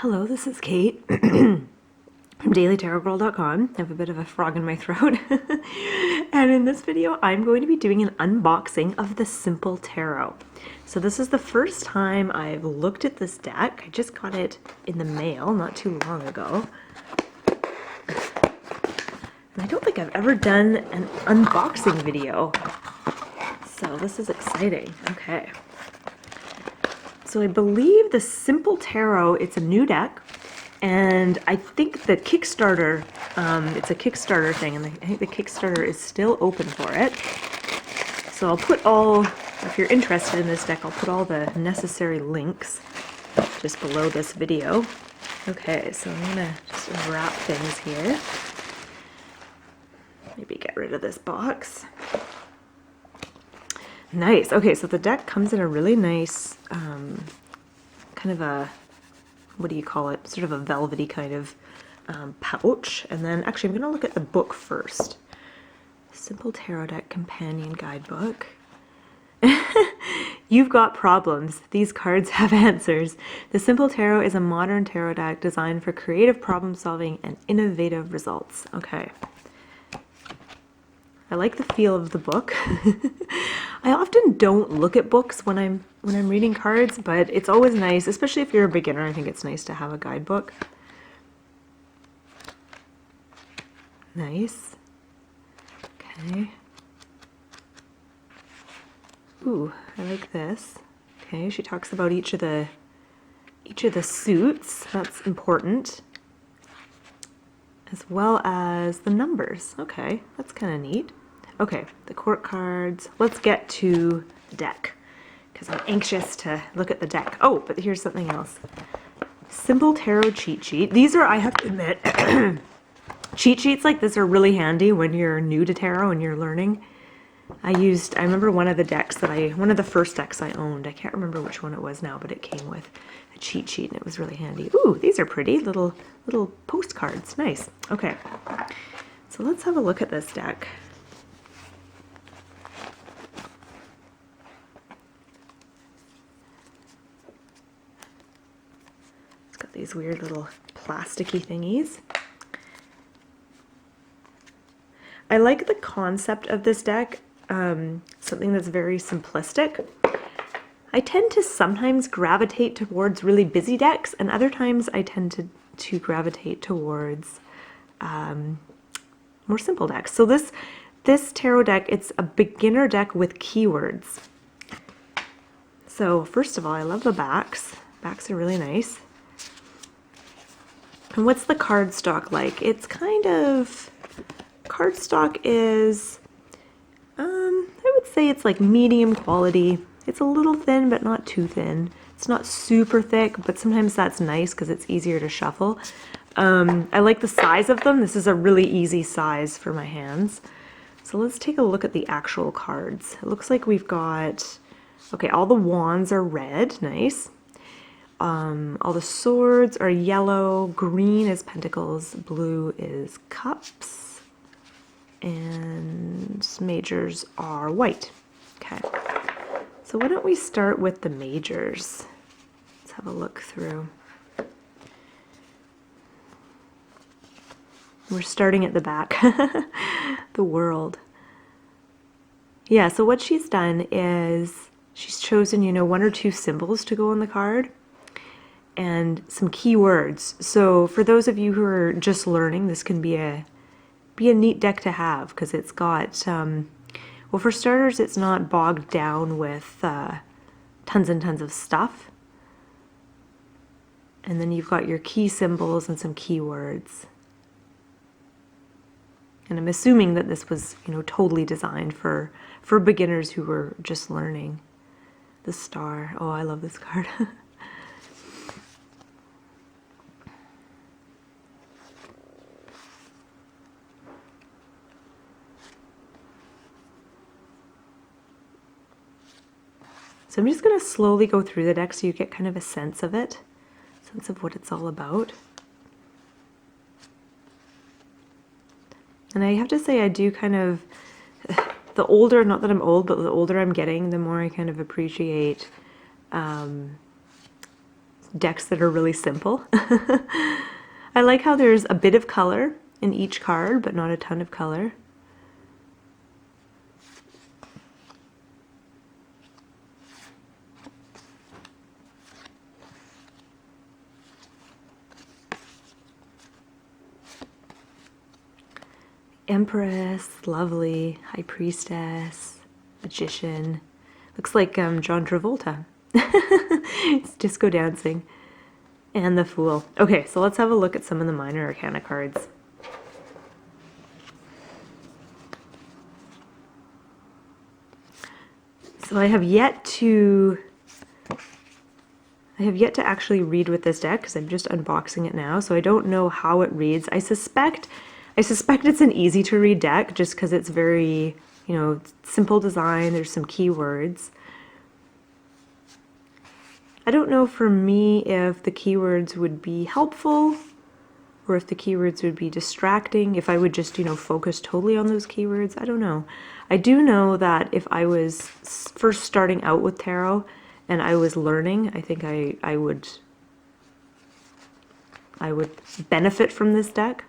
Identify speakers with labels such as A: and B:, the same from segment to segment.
A: Hello, this is Kate from dailytarotgirl.com. I have a bit of a frog in my throat. And in this video, I'm going to be doing an unboxing of the Simple Tarot. So this is the first time I've looked at this deck. I just got it in the mail not too long ago. And I don't think I've ever done an unboxing video. So this is exciting. Okay. So I believe the Simple Tarot, it's a new deck, and I think the Kickstarter, it's a Kickstarter thing, and I think the Kickstarter is still open for it. So I'll put if you're interested in this deck, I'll put all the necessary links just below this video. Okay, so I'm gonna just wrap things here. Maybe get rid of this box. Nice. Okay, so the deck comes in a really nice, kind of a, what do you call it? Sort of a velvety kind of pouch. And then, actually, I'm going to look at the book first. Simple Tarot Deck Companion Guidebook. You've got problems. These cards have answers. The Simple Tarot is a modern tarot deck designed for creative problem solving and innovative results. Okay. I like the feel of the book. I often don't look at books when I'm reading cards, but it's always nice, especially if you're a beginner. I think it's nice to have a guidebook. Nice. Okay. Ooh, I like this. Okay, she talks about each of the suits. That's important. As well as the numbers. Okay, that's kind of neat. Okay, the court cards. Let's get to the deck because I'm anxious to look at the deck. Oh, but here's something else. Simple Tarot cheat sheet. These are, I have to admit, cheat sheets like this are really handy when you're new to tarot and you're learning. I remember one of the first decks I owned. I can't remember which one it was now, but it came with a cheat sheet and it was really handy. Ooh, these are pretty little postcards. Nice. Okay. So let's have a look at this deck. It's got these weird little plasticky thingies. I like the concept of this deck. Something that's very simplistic. I tend to sometimes gravitate towards really busy decks, and other times I tend to gravitate towards more simple decks. So this tarot deck, it's a beginner deck with keywords. So first of all, I love the backs. Backs are really nice. And what's the cardstock like? It's kind of, cardstock is, I would say it's like medium quality. It's a little thin, but not too thin. It's not super thick, but sometimes that's nice because it's easier to shuffle. I like the size of them. This is a really easy size for my hands. So let's take a look at the actual cards. It looks like we've got, okay, all the wands are red, nice. All the swords are yellow, green is pentacles, blue is cups, and majors are white. Okay. So why don't we start with the majors? Let's have a look through. We're starting at the back. The world. Yeah, so what she's done is she's chosen, one or two symbols to go on the card and some keywords. So for those of you who are just learning, this can be a neat deck to have because it's got well, for starters, it's not bogged down with tons and tons of stuff. And then you've got your key symbols and some keywords. And I'm assuming that this was, totally designed for beginners who were just learning. The star. Oh, I love this card. So I'm just going to slowly go through the deck so you get kind of a sense of it, sense of what it's all about. And I have to say I do kind of, the older, not that I'm old, but the older I'm getting, the more I kind of appreciate decks that are really simple. I like how there's a bit of color in each card, but not a ton of color. Empress, lovely, High Priestess, Magician. Looks like John Travolta. It's disco dancing. And the Fool. Okay, so let's have a look at some of the minor arcana cards. So I have yet to actually read with this deck because I'm just unboxing it now, so I don't know how it reads. I suspect it's an easy to read deck just because it's very, you know, simple design. There's some keywords. I don't know for me if the keywords would be helpful or if the keywords would be distracting, if I would just, you know, focus totally on those keywords. I don't know. I do know that if I was first starting out with tarot and I was learning, I think I would benefit from this deck.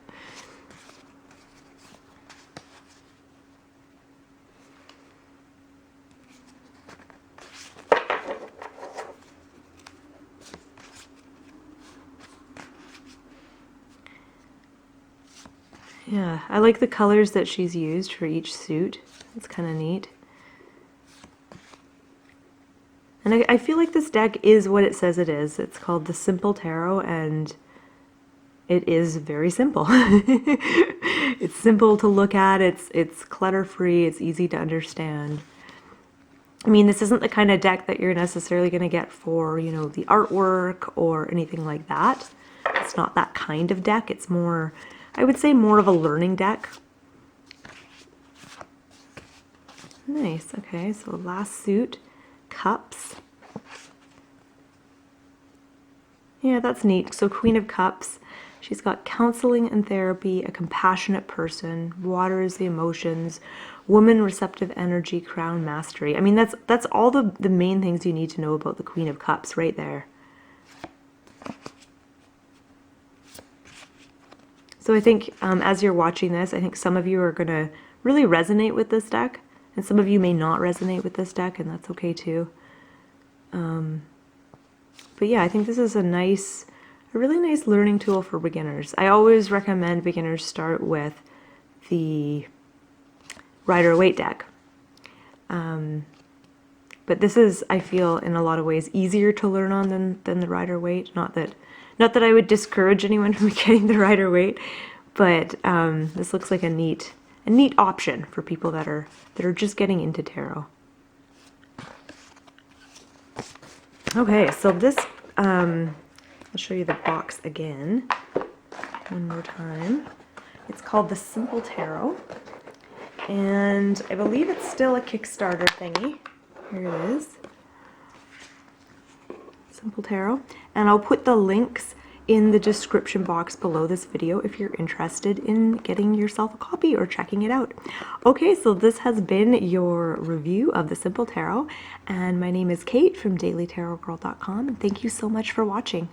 A: Yeah, I like the colors that she's used for each suit. It's kind of neat. And I feel like this deck is what it says it is. It's called the Simple Tarot, and it is very simple. It's simple to look at, it's clutter-free, it's easy to understand. I mean, this isn't the kind of deck that you're necessarily going to get for, you know, the artwork or anything like that. It's not that kind of deck. It's more, I would say, more of a learning deck. Nice. Okay, so last suit, Cups. Yeah, that's neat. So Queen of Cups, she's got counseling and therapy, a compassionate person, waters the emotions, woman, receptive energy, crown mastery. I mean, that's all the main things you need to know about the Queen of Cups right there. So I think as you're watching this, I think some of you are going to really resonate with this deck, and some of you may not resonate with this deck, and that's okay too. But yeah, I think this is a really nice learning tool for beginners. I always recommend beginners start with the Rider-Waite deck. But this is, I feel, in a lot of ways easier to learn on than the Rider-Waite. Not that I would discourage anyone from getting the Rider-Waite, but this looks like a neat option for people that are just getting into tarot. Okay, so this, I'll show you the box again, one more time. It's called the Simple Tarot, and I believe it's still a Kickstarter thingy. Here it is. Simple Tarot. And I'll put the links in the description box below this video if you're interested in getting yourself a copy or checking it out. Okay, so this has been your review of the Simple Tarot, and my name is Kate from dailytarotgirl.com, and thank you so much for watching.